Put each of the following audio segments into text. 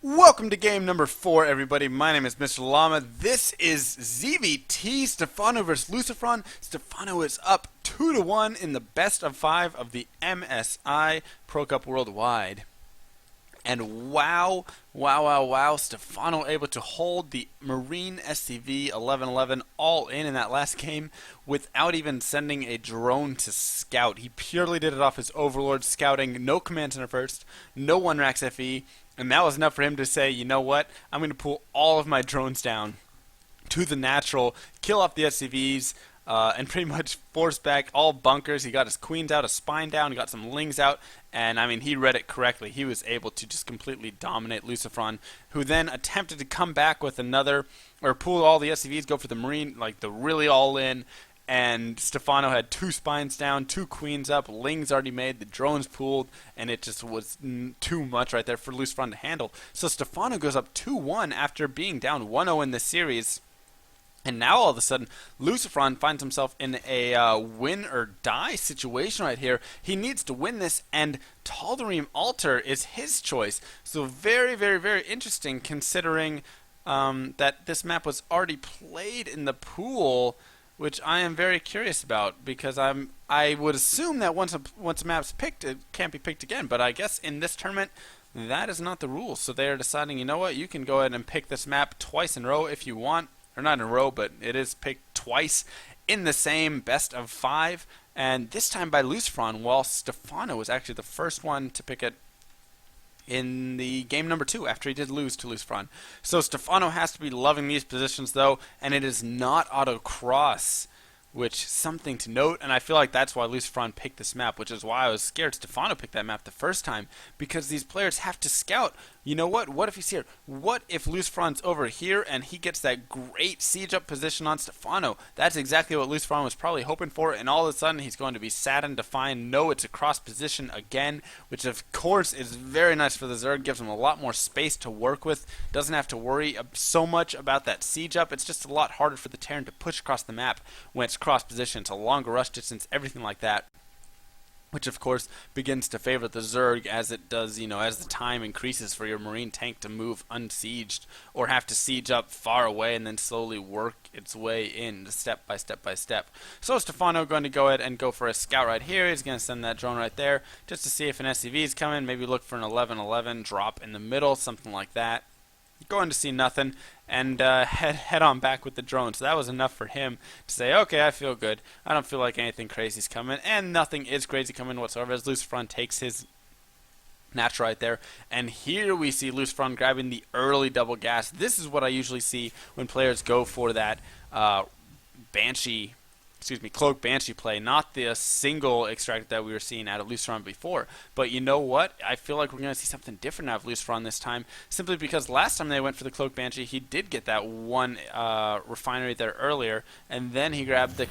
Welcome to game number 4, everybody. My name is Mr. Llama. This is ZVT Stephano versus Lucifron. Stephano is up 2-1 in the best of 5 of the MSI Pro Cup Worldwide. And wow, Stephano able to hold the Marine SCV 1111 all in that last game without even sending a drone to scout. He purely did it off his Overlord scouting, no command center first, no 1-Rax FE, and that was enough for him to say, you know what, I'm going to pull all of my drones down to the natural, kill off the SCVs, and pretty much force back all bunkers. He got his queens out, his spine down, he got some lings out, and I mean, he read it correctly. He was able to just completely dominate Lucifron, who then attempted to come back with another, or pull all the SCVs, go for the Marine, like the really all in. And Stephano had 2 spines down, 2 queens up, lings already made, the drones pooled, and it just was too much right there for Lucifron to handle. So Stephano goes up 2-1 after being down 1-0 in this series. And now all of a sudden, Lucifron finds himself in a win or die situation right here. He needs to win this, and Tal'Darim Altar is his choice. So very interesting, considering that this map was already played in the pool, which I am very curious about, because I would assume that once a map's picked, it can't be picked again. But I guess in this tournament, that is not the rule. So they are deciding, you know what, you can go ahead and pick this map twice in a row if you want. Or not in a row, but it is picked twice in the same best of 5. And this time by Lucifron, while Stephano was actually the first one to pick it in the game number 2 after he did lose to Lucifron. So Stephano has to be loving these positions though, and it is not auto cross, which is something to note, and I feel like that's why Lucifron picked this map, which is why I was scared Stephano picked that map the first time, because these players have to scout. You know what? What if he's here? What if Lucifron's over here and he gets that great siege up position on Stephano? That's exactly what Lucifron was probably hoping for, and all of a sudden he's going to be saddened to find no, it's a cross position again, which of course is very nice for the Zerg, gives him a lot more space to work with, doesn't have to worry so much about that siege up. It's just a lot harder for the Terran to push across the map when it's cross position. It's a longer rush distance, everything like that, which of course begins to favor the Zerg as it does, as the time increases for your Marine tank to move unsieged or have to siege up far away and then slowly work its way in step by step. So Stephano going to go ahead and go for a scout right here. He's going to send that drone right there just to see if an SCV is coming, maybe look for an 11-11 drop in the middle, something like that. Going to see nothing, and head on back with the drone. So that was enough for him to say, okay, I feel good. I don't feel like anything crazy is coming, and nothing is crazy coming whatsoever as Lucifron takes his natural right there. And here we see Lucifron grabbing the early double gas. This is what I usually see when players go for that Cloak Banshee play, not the single extract that we were seeing out of Lucifron before. But you know what? I feel like we're going to see something different out of Lucifron this time, simply because last time they went for the Cloak Banshee, he did get that one refinery there earlier, and then he grabbed the...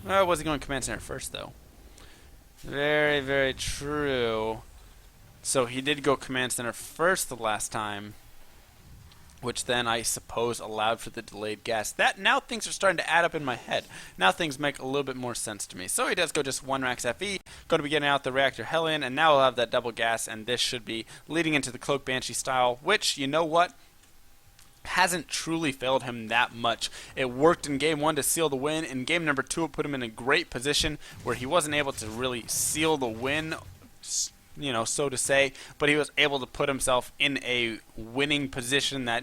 was he going command center first, though? Very true. So he did go command center first the last time, which then I suppose allowed for the delayed gas. That now things are starting to add up in my head. Now things make a little bit more sense to me. So he does go just 1-Rax FE, going to be getting out the Reactor Hellion, and now we'll have that double gas, and this should be leading into the Cloak Banshee style, which, you know what, hasn't truly failed him that much. It worked in game 1 to seal the win. In game number 2, it put him in a great position where he wasn't able to really seal the win, so to say, but he was able to put himself in a winning position that,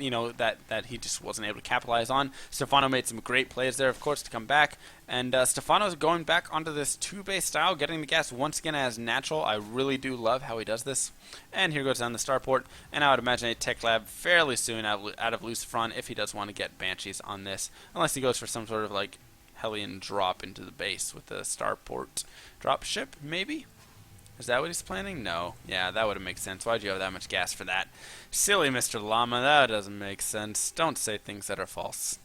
that he just wasn't able to capitalize on. Stephano made some great plays there, of course, to come back, and Stephano's going back onto this 2-base style, getting the gas once again as natural. I really do love how he does this. And here goes down the starport, and I would imagine a tech lab fairly soon out of Lucifron if he does want to get Banshees on this, unless he goes for some sort of like Hellion drop into the base with the starport drop ship, maybe? Is that what he's planning? No. Yeah, that would have made sense. Why'd you have that much gas for that? Silly Mr. Llama, that doesn't make sense. Don't say things that are false.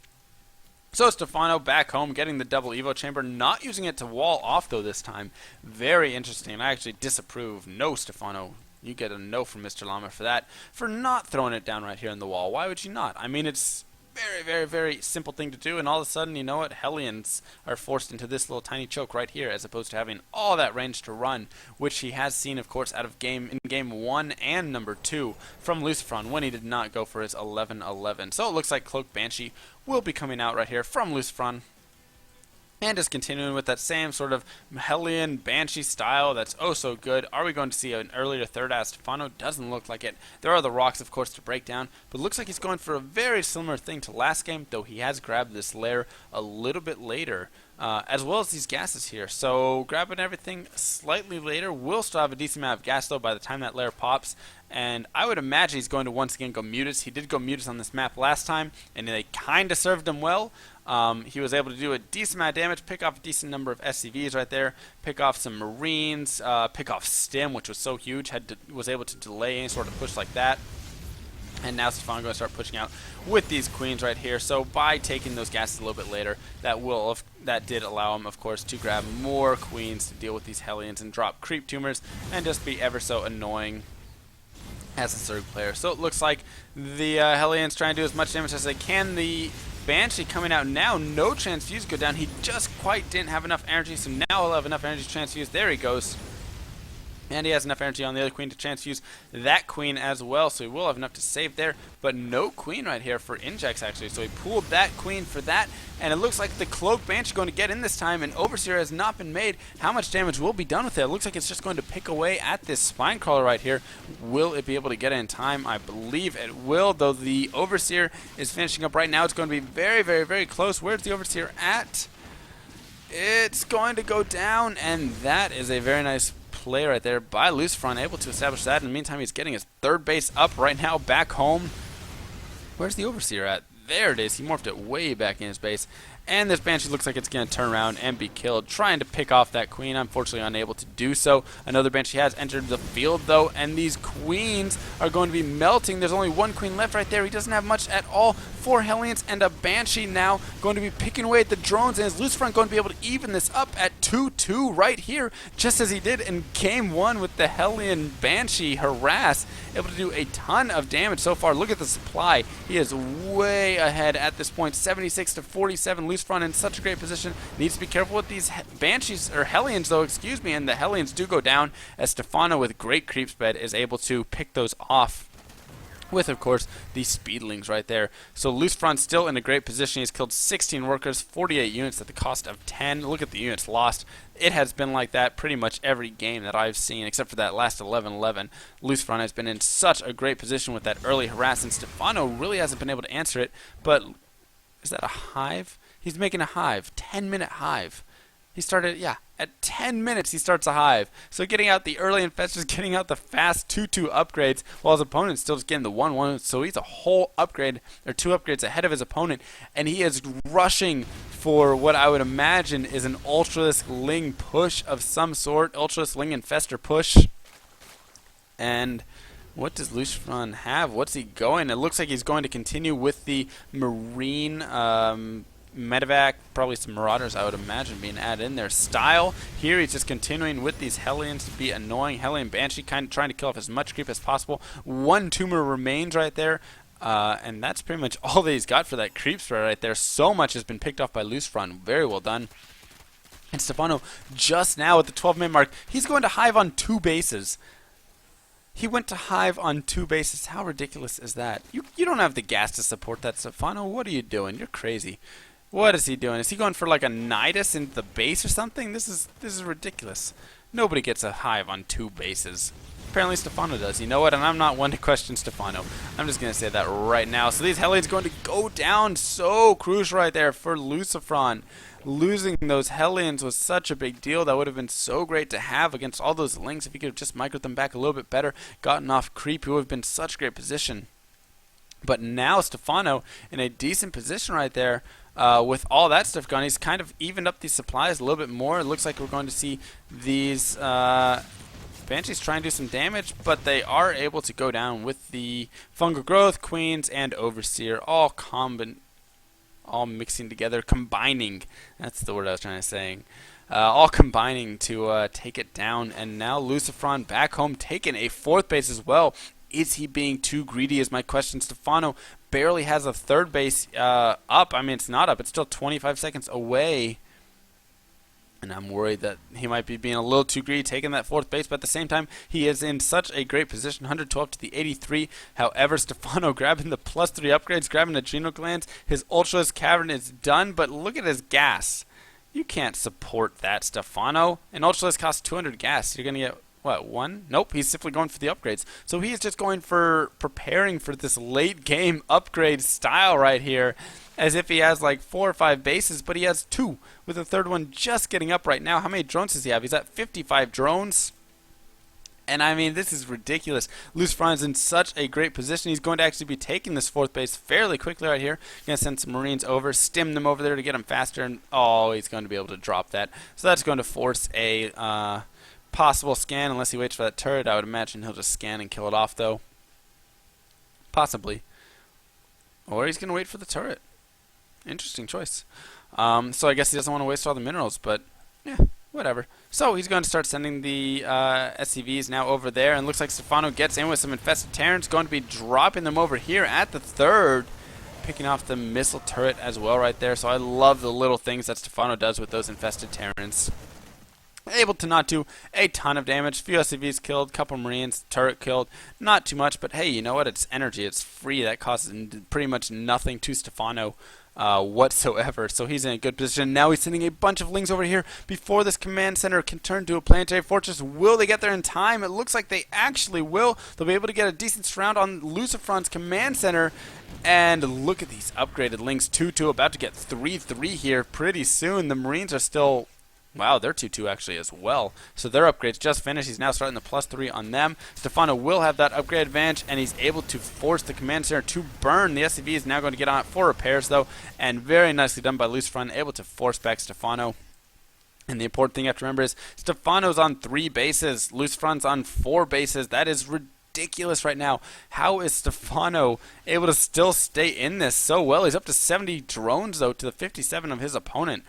So Stephano back home, getting the double Evo chamber, not using it to wall off though this time. Very interesting. I actually disapprove. No, Stephano. You get a no from Mr. Llama for that. For not throwing it down right here in the wall. Why would you not? I mean, it's very, very, very simple thing to do, and all of a sudden, you know what, Hellions are forced into this little tiny choke right here, as opposed to having all that range to run, which he has seen, of course, in game 1 and number 2 from Lucifron, when he did not go for his 11-11. So it looks like Cloak Banshee will be coming out right here from Lucifron. And just continuing with that same sort of Hellion Banshee style that's oh so good. Are we going to see an earlier third as Stephano? Doesn't look like it. There are the rocks, of course, to break down, but looks like he's going for a very similar thing to last game, though he has grabbed this lair a little bit later, as well as these gases here. So grabbing everything slightly later. We'll still have a decent amount of gas, though, by the time that lair pops. And I would imagine he's going to once again go Mutus. He did go Mutus on this map last time, and they kind of served him well. He was able to do a decent amount of damage, pick off a decent number of SCVs right there, pick off some Marines, pick off Stim, which was so huge, was able to delay any sort of push like that. And now Stephano's going to start pushing out with these queens right here. So by taking those gases a little bit later, that did allow him, of course, to grab more queens to deal with these Hellions and drop creep tumors and just be ever so annoying as a third player. So it looks like the Hellions trying to do as much damage as they can. The Banshee coming out now, no transfuse go down. He just quite didn't have enough energy, so now he'll have enough energy to transfuse. There he goes. And he has enough energy on the other queen to transfuse that queen as well, so he will have enough to save there. But no queen right here for Injex, actually. So he pulled that queen for that, and it looks like the Cloak Banshee going to get in this time, and Overseer has not been made. How much damage will be done with it? It looks like it's just going to pick away at this Spine Crawler right here. Will it be able to get it in time? I believe it will, though the Overseer is finishing up right now. It's going to be very, very, very close. Where's the Overseer at? It's going to go down, and that is a very nice play right there by Lucifron, able to establish that. In the meantime, he's getting his third base up right now, back home. Where's the Overseer at? There it is. He morphed it way back in his base. And this Banshee looks like it's going to turn around and be killed, trying to pick off that queen. Unfortunately, unable to do so. Another Banshee has entered the field, though, and these queens are going to be melting. There's only one queen left right there. He doesn't have much at all. 4 Hellions and a Banshee now going to be picking away at the drones, and is Lucifron going to be able to even this up at 2-2 right here, just as he did in game 1 with the Hellion Banshee harass, able to do a ton of damage so far. Look at the supply. He is way ahead at this point, 76 to 47. Lucifron in such a great position. Needs to be careful with these Banshees, or Hellions though, excuse me, and the Hellions do go down as Stephano with great creep spread is able to pick those off with, of course, the Speedlings right there. So Lucifron still in a great position. He's killed 16 workers, 48 units at the cost of 10. Look at the units lost. It has been like that pretty much every game that I've seen, except for that last 11-11. Lucifron has been in such a great position with that early harass, and Stephano really hasn't been able to answer it. But is that a hive? He's making a hive, 10-minute hive. He started, yeah, at 10 minutes he starts a hive. So getting out the early infestors, getting out the fast 2-2 upgrades, while his opponent's still just getting the 1-1. So he's a whole upgrade, or 2 upgrades ahead of his opponent. And he is rushing for what I would imagine is an Ultralisk Ling push of some sort. Ultralisk Ling Infestor push. And what does Lucifron have? What's he going? It looks like he's going to continue with the Marine Medevac, probably some Marauders, I would imagine, being added in there. Style here, he's just continuing with these Hellions to be annoying. Hellion Banshee kind of trying to kill off as much creep as possible. 1 tumor remains right there, and that's pretty much all that he's got for that creep spread right there. So much has been picked off by Lucifron. Very well done. And Stephano just now at the 12-minute mark, he's going to hive on 2 bases. He went to hive on 2 bases. How ridiculous is that? You don't have the gas to support that, Stephano. What are you doing? You're crazy. What is he doing? Is he going for like a Nidus into the base or something? This is ridiculous. Nobody gets a hive on 2 bases. Apparently Stephano does. You know what? And I'm not one to question Stephano. I'm just going to say that right now. So these Hellions going to go down. So crucial right there for Lucifron. Losing those Hellions was such a big deal. That would have been so great to have against all those Lings. If he could have just microed them back a little bit better, gotten off creep, he would have been such a great position. But now Stephano in a decent position right there. With all that stuff gone, he's kind of evened up these supplies a little bit more. It looks like we're going to see these Banshees try and do some damage, but they are able to go down with the Fungal Growth, Queens, and Overseer all mixing together, combining. That's the word I was trying to say. All combining to take it down. And now Lucifron back home taking a 4th base as well. Is he being too greedy is my question. Stephano barely has a third base up. I mean, it's not up. It's still 25 seconds away. And I'm worried that he might be being a little too greedy, taking that fourth base. But at the same time, he is in such a great position, 112 to the 83. However, Stephano grabbing the +3 upgrades, grabbing adrenal glands. His Ultra's Cavern is done, but look at his gas. You can't support that, Stephano. An Ultra's costs 200 gas. You're going to get, what, 1? Nope, he's simply going for the upgrades. So he's just going for preparing for this late game upgrade style right here, as if he has like 4 or 5 bases, but he has 2, with the third one just getting up right now. How many drones does he have? He's at 55 drones. And I mean, this is ridiculous. Lucifron is in such a great position. He's going to actually be taking this fourth base fairly quickly right here. Going to send some Marines over, stim them over there to get him faster, and oh, he's going to be able to drop that. So that's going to force a possible scan, unless he waits for that turret. I would imagine he'll just scan and kill it off, though. Possibly. Or he's going to wait for the turret. Interesting choice. So I guess he doesn't want to waste all the minerals, but yeah, whatever. So he's going to start sending the SCVs now over there, and looks like Stephano gets in with some infested Terrans, going to be dropping them over here at the third, picking off the missile turret as well right there. So I love the little things that Stephano does with those infested Terrans. Able to not do a ton of damage. Few SCVs killed, couple Marines, turret killed. Not too much, but hey, you know what? It's energy. It's free. That costs pretty much nothing to Stephano whatsoever. So he's in a good position. Now he's sending a bunch of lings over here before this command center can turn to a planetary fortress. Will they get there in time? It looks like they actually will. They'll be able to get a decent surround on Lucifron's command center. And look at these upgraded lings. 2-2, about to get 3-3 here pretty soon. The Marines are still... Wow, they're 2-2 actually as well. So their upgrades just finished. He's now starting the +3 on them. Stephano will have that upgrade advantage, and he's able to force the command center to burn. The SCV is now going to get on it for repairs, though, and very nicely done by Lucifron, able to force back Stephano. And the important thing you have to remember is Stephano's on 3 bases. Lucifron's on 4 bases. That is ridiculous right now. How is Stephano able to still stay in this so well? He's up to 70 drones, though, to the 57 of his opponent.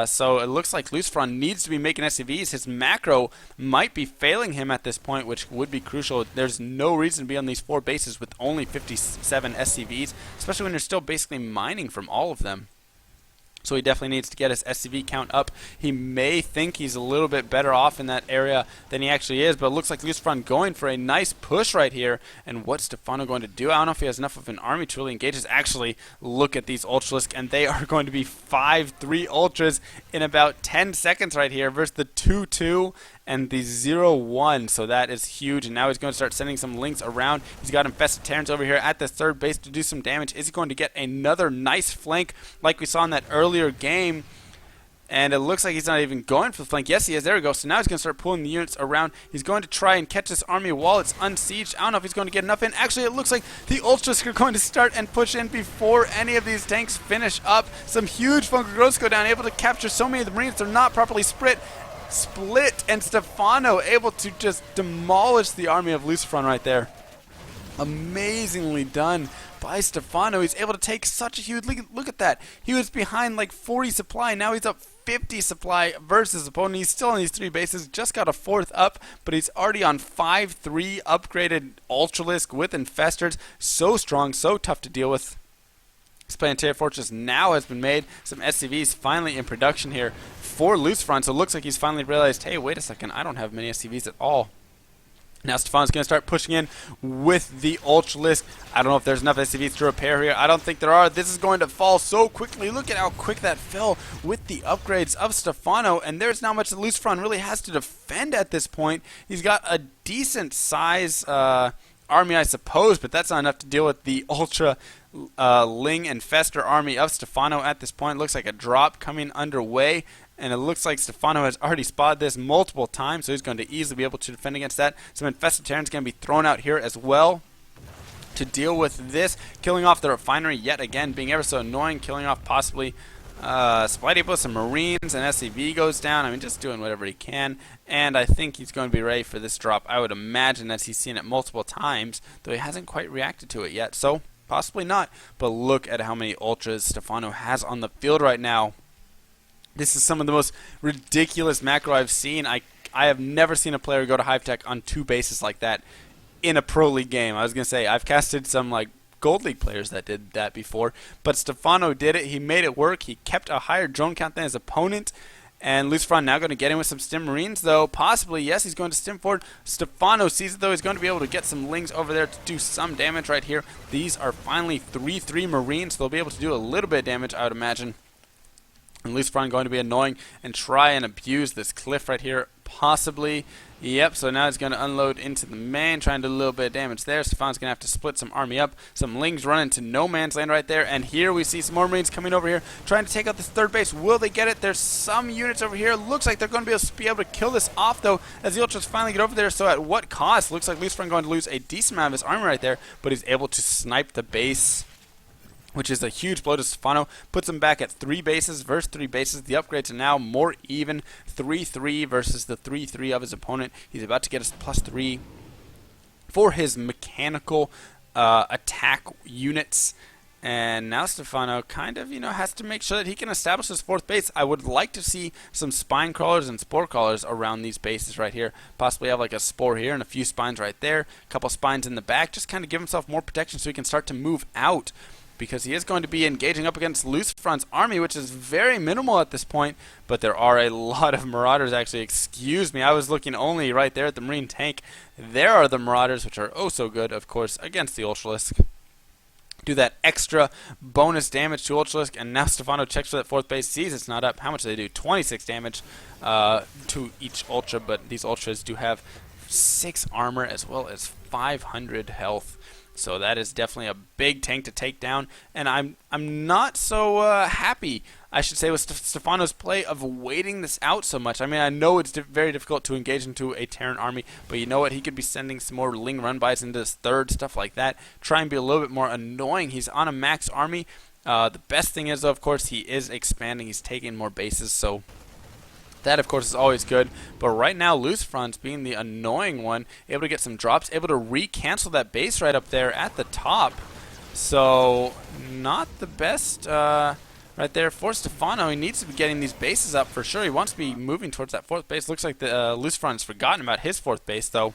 So it looks like Lucifron needs to be making SCVs. His macro might be failing him at this point, which would be crucial. There's no reason to be on these 4 bases with only 57 SCVs, especially when you're still basically mining from all of them. So he definitely needs to get his SCV count up. He may think he's a little bit better off in that area than he actually is, but it looks like Lucifron going for a nice push right here. And what's Stephano going to do? I don't know if he has enough of an army to really engage. Actually, look at these Ultralisks, and they are going to be 5-3 Ultras in about 10 seconds right here versus the 2-2 and the 0-1. So that is huge. And now he's going to start sending some links around. He's got infested Terrans over here at the third base to do some damage. Is he going to get another nice flank like we saw in that earlier game? And it looks like he's not even going for the flank. Yes, he is. There we go. So now he's going to start pulling the units around. He's going to try and catch this army while it's unsieged. I don't know if he's going to get enough in. Actually, it looks like the Ultras are going to start and push in before any of these tanks finish up. Some huge Fungal Growths go down, able to capture so many of the Marines. They're not properly split, and Stephano able to just demolish the army of Lucifron right there. Amazingly done by Stephano. He's able to take such a huge... Look at that. He was behind like 40 supply. Now he's up 50 supply versus his opponent. He's still on these 3 bases. Just got a 4th up, but he's already on 5-3 upgraded Ultralisk with Infestors. So strong, so tough to deal with. This planetary fortress now has been made. Some SCVs finally in production here for Lucifron. So it looks like he's finally realized, hey, wait a second, I don't have many SCVs at all. Now Stephano's going to start pushing in with the Ultralisk. I don't know if there's enough SCVs to repair here. I don't think there are. This is going to fall so quickly. Look at how quick that fell with the upgrades of Stephano. And there's not much that Lucifron really has to defend at this point. He's got a decent size army, I suppose, but that's not enough to deal with the Ultra Ling and Fester army of Stephano at this point. Looks like a drop coming underway, and it looks like Stephano has already spotted this multiple times, so he's going to easily be able to defend against that. Some infested Terrans going to be thrown out here as well to deal with this. Killing off the refinery yet again, being ever so annoying. Killing off possibly supply depot, some Marines, and SCV goes down. I mean, just doing whatever he can. And I think he's going to be ready for this drop. I would imagine that he's seen it multiple times, though he hasn't quite reacted to it yet. So possibly not. But look at how many Ultras Stephano has on the field right now. This is some of the most ridiculous macro I've seen. I have never seen a player go to Hive Tech on 2 bases like that in a Pro League game. I was going to say, I've casted some like Gold League players that did that before, but Stephano did it. He made it work. He kept a higher drone count than his opponent. And Lucifron now going to get in with some Stim Marines, though. Possibly, yes, he's going to Stim forward. Stephano sees it, though. He's going to be able to get some Lings over there to do some damage right here. These are finally 3/3 Marines, so they'll be able to do a little bit of damage, I would imagine. And Lucifron going to be annoying and try and abuse this cliff right here, possibly. Yep, so now he's going to unload into the main, trying to do a little bit of damage there. Stephanos going to have to split some army up. Some Lings run into no man's land right there. And here we see some more Marines coming over here, trying to take out this third base. Will they get it? There's some units over here. Looks like they're going to be able to kill this off, though, as the Ultras finally get over there. So at what cost? Looks like Lucifron going to lose a decent amount of his army right there, but he's able to snipe the base, which is a huge blow to Stephano. Puts him back at 3 bases versus 3 bases. The upgrades are now more even. 3/3 versus the 3/3 of his opponent. He's about to get us +3 for his mechanical attack units. And now Stephano kind of, has to make sure that he can establish his 4th base. I would like to see some spine crawlers and spore crawlers around these bases right here. Possibly have like a spore here and a few spines right there. A couple spines in the back. Just kind of give himself more protection so he can start to move out, because he is going to be engaging up against Lucifron's army, which is very minimal at this point, but there are a lot of Marauders, actually. Excuse me, I was looking only right there at the Marine tank. There are the Marauders, which are oh so good, of course, against the Ultralisk. Do that extra bonus damage to Ultralisk, and now Stephano checks for that 4th base, sees it's not up. How much do they do? 26 damage to each Ultra, but these Ultras do have 6 armor as well as 500 health. So that is definitely a big tank to take down, and I'm not so happy, I should say, with Stephano's play of waiting this out so much. I mean, I know it's very difficult to engage into a Terran army, but you know what? He could be sending some more Ling run-bys into his 3rd, stuff like that. Try and be a little bit more annoying. He's on a max army. The best thing is, though, of course, he is expanding. He's taking more bases, so that, of course, is always good. But right now, Lucifron's being the annoying one, able to get some drops, able to re-cancel that base right up there at the top. So, not the best right there for Stephano. He needs to be getting these bases up for sure. He wants to be moving towards that 4th base. Looks like the Lucifron has forgotten about his 4th base, though,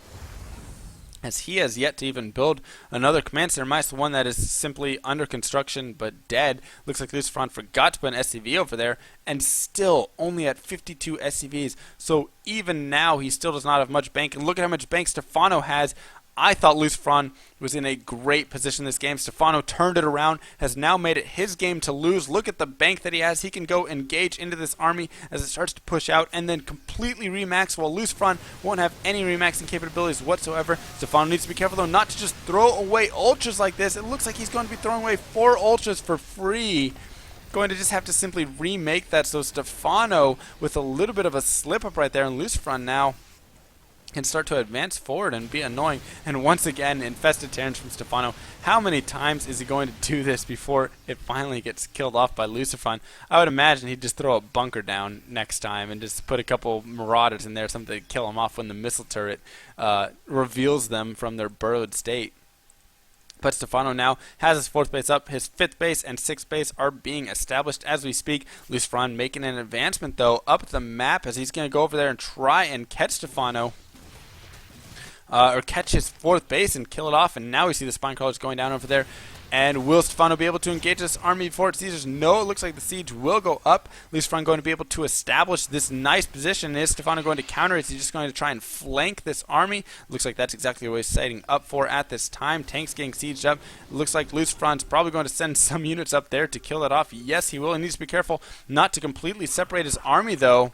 as he has yet to even build another command center. Minus the one that is simply under construction but dead. Looks like Lucifron forgot to put an SCV over there, and still only at 52 SCVs. So even now, he still does not have much bank. And look at how much bank Stephano has. I thought Lucifron was in a great position this game. Stephano turned it around, has now made it his game to lose. Look at the bank that he has. He can go engage into this army as it starts to push out and then completely remax, while Lucifron won't have any remaxing capabilities whatsoever. Stephano needs to be careful, though, not to just throw away Ultras like this. It looks like he's going to be throwing away 4 Ultras for free. Going to just have to simply remake that. So Stephano, with a little bit of a slip up right there, and Lucifron now can start to advance forward and be annoying. And once again, infested Terrans from Stephano. How many times is he going to do this before it finally gets killed off by Lucifron? I would imagine he'd just throw a bunker down next time and just put a couple Marauders in there, something to kill them off when the missile turret reveals them from their burrowed state. But Stephano now has his 4th base up. His 5th base and 6th base are being established as we speak. Lucifron making an advancement, though, up the map, as he's going to go over there and try and catch Stephano. Or catch his 4th base and kill it off. And now we see the spine crawlers going down over there. And will Stephano be able to engage this army before it sieges? No, it looks like the siege will go up. Lucifron going to be able to establish this nice position. Is Stephano going to counter? Is he just going to try and flank this army? Looks like that's exactly what he's setting up for at this time. Tanks getting sieged up. Looks like Lucifron's probably going to send some units up there to kill it off. Yes, he will. He needs to be careful not to completely separate his army, though.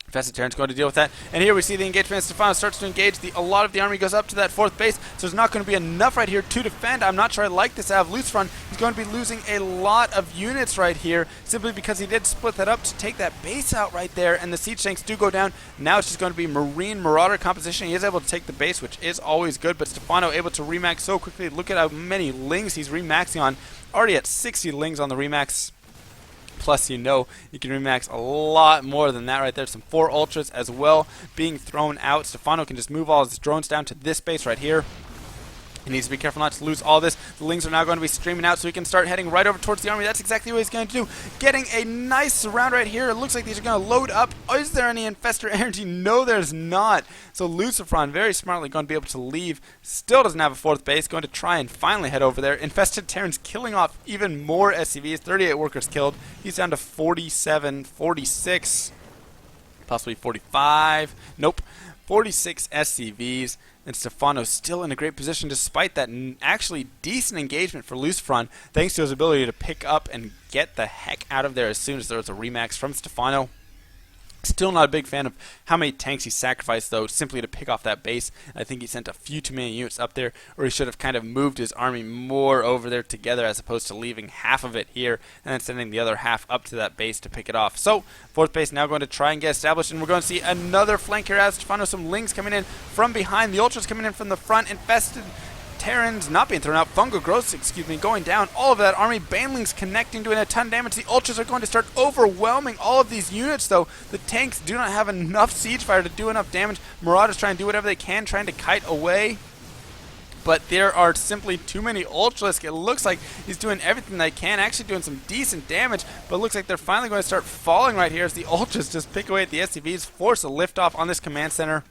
Infested Terran's going to deal with that. And here we see the engagement. Stephano starts to engage. A lot of the army goes up to that 4th base, so there's not going to be enough right here to defend. I'm not sure I like this out of Lucifron. He's going to be losing a lot of units right here, simply because he did split that up to take that base out right there, and the siege tanks do go down. Now it's just going to be Marine Marauder composition. He is able to take the base, which is always good, but Stephano able to remax so quickly. Look at how many Lings he's remaxing on. Already at 60 Lings on the remax. Plus, you can remax a lot more than that right there. Some 4 Ultras as well being thrown out. Stephano can just move all his drones down to this base right here. He needs to be careful not to lose all this. The Lings are now going to be streaming out so he can start heading right over towards the army. That's exactly what he's going to do. Getting a nice surround right here. It looks like these are going to load up. Oh, is there any Infestor energy? No, there's not. So Lucifron very smartly going to be able to leave. Still doesn't have a fourth base. Going to try and finally head over there. Infested Terrans killing off even more SCVs. 38 workers killed. He's down to 47, 46, possibly 45. Nope. 46 SCVs. And Stephano's still in a great position despite that actually decent engagement for Lucifron, thanks to his ability to pick up and get the heck out of there as soon as there was a remax from Stephano. Still not a big fan of how many tanks he sacrificed, though, simply to pick off that base. I think he sent a few too many units up there, or he should have kind of moved his army more over there together as opposed to leaving half of it here and then sending the other half up to that base to pick it off. So, fourth base now going to try and get established, and we're going to see another flank here as Stephano. Some Lings coming in from behind, the Ultras coming in from the front, infested Terrans not being thrown out, fungal growths, going down, all of that army, Banelings connecting, doing a ton of damage. The Ultras are going to start overwhelming all of these units, though. The tanks do not have enough siege fire to do enough damage. Marauders trying to do whatever they can, trying to kite away. But there are simply too many Ultralisk. It looks like he's doing everything they can, actually doing some decent damage, but it looks like they're finally going to start falling right here as the Ultras just pick away at the SCVs, force a liftoff on this command center.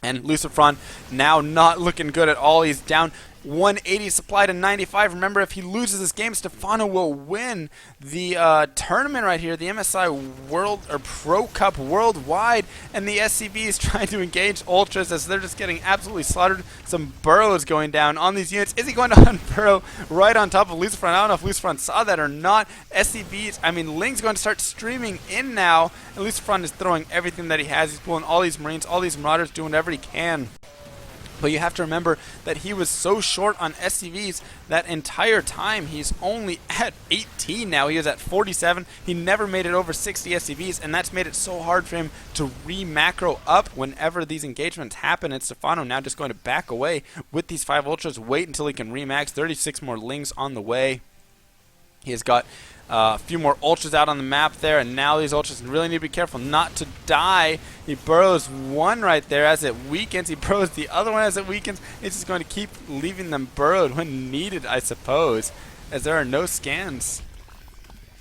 And Lucifron now not looking good at all. He's down 180 supply to 95. Remember, if he loses this game, Stephano will win the tournament right here, the MSI World or Pro Cup Worldwide, and the SCV is trying to engage Ultras as they're just getting absolutely slaughtered. Some burrows going down on these units. Is he going to unburrow right on top of Lucifron? I don't know if Lucifron saw that or not. SCVs, I mean, Ling's going to start streaming in now, and Lucifron is throwing everything that he has. He's pulling all these Marines, all these Marauders, doing whatever he can. But you have to remember that he was so short on SCVs that entire time. He's only at 18 now. He was at 47. He never made it over 60 SCVs, and that's made it so hard for him to re-macro up whenever these engagements happen. And Stephano now just going to back away with these 5 Ultras, wait until he can re-max. 36 more Lings on the way. He has got a few more Ultras out on the map there, and now these Ultras really need to be careful not to die. He burrows one right there as it weakens. He burrows the other one as it weakens. It's just going to keep leaving them burrowed when needed, I suppose, as there are no scans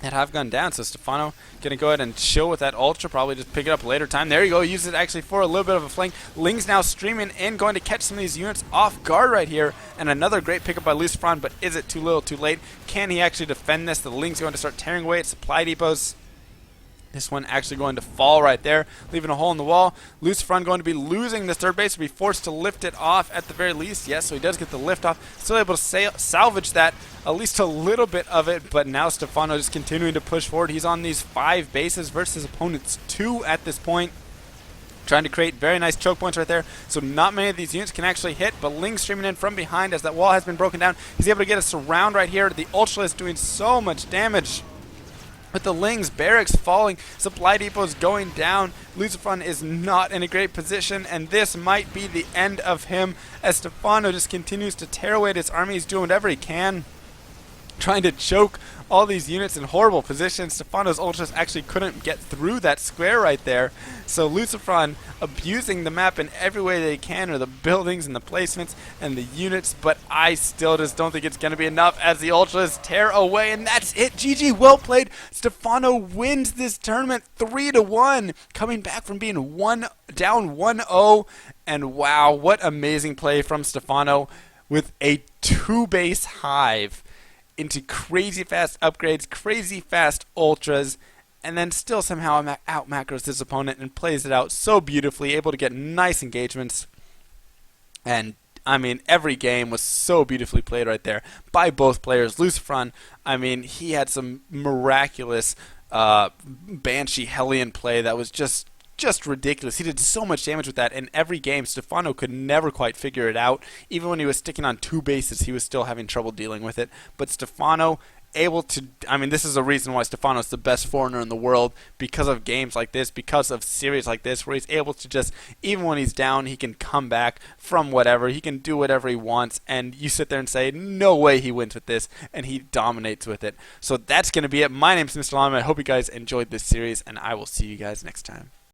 that have gone down. So Stephano going to go ahead and chill with that Ultra, probably just pick it up later time. There you go, use it actually for a little bit of a flank. Ling's now streaming in, going to catch some of these units off guard right here, and another great pickup by Lucifron, but is it too little too late? Can he actually defend this? The Ling's going to start tearing away at supply depots. This one actually going to fall right there, leaving a hole in the wall. Lucifron going to be losing this third base, to be forced to lift it off at the very least. Yes, so he does get the lift off. Still able to salvage that, at least a little bit of it, but now Stephano is continuing to push forward. He's on these 5 bases versus opponent's 2 at this point. Trying to create very nice choke points right there, so not many of these units can actually hit, but Ling streaming in from behind as that wall has been broken down. He's able to get a surround right here. The Ultra is doing so much damage. With the Lings, barracks falling, supply depots going down, Lucifron is not in a great position, and this might be the end of him as Stephano just continues to tear away at his army. He's doing whatever he can, trying to choke all these units in horrible positions. Stephano's Ultras actually couldn't get through that square right there. So Lucifron abusing the map in every way they can, or the buildings and the placements and the units, but I still just don't think it's going to be enough as the Ultras tear away, and that's it. GG, well played. Stephano wins this tournament 3-1, coming back from being down 1-0, and wow, what amazing play from Stephano with a 2-base hive into crazy fast upgrades, crazy fast Ultras, and then still somehow out macros his opponent and plays it out so beautifully, able to get nice engagements. And I mean, every game was so beautifully played right there by both players. Lucifron, I mean, he had some miraculous Banshee Hellion play that was just ridiculous. He did so much damage with that in every game. Stephano could never quite figure it out. Even when he was sticking on 2 bases, he was still having trouble dealing with it. But Stephano able to, I mean, this is a reason why Stephano is the best foreigner in the world, because of games like this, because of series like this, where he's able to just, even when he's down, he can come back from whatever. He can do whatever he wants, and you sit there and say, no way he wins with this, and he dominates with it. So that's going to be it. My name is MrLlama. I hope you guys enjoyed this series, and I will see you guys next time.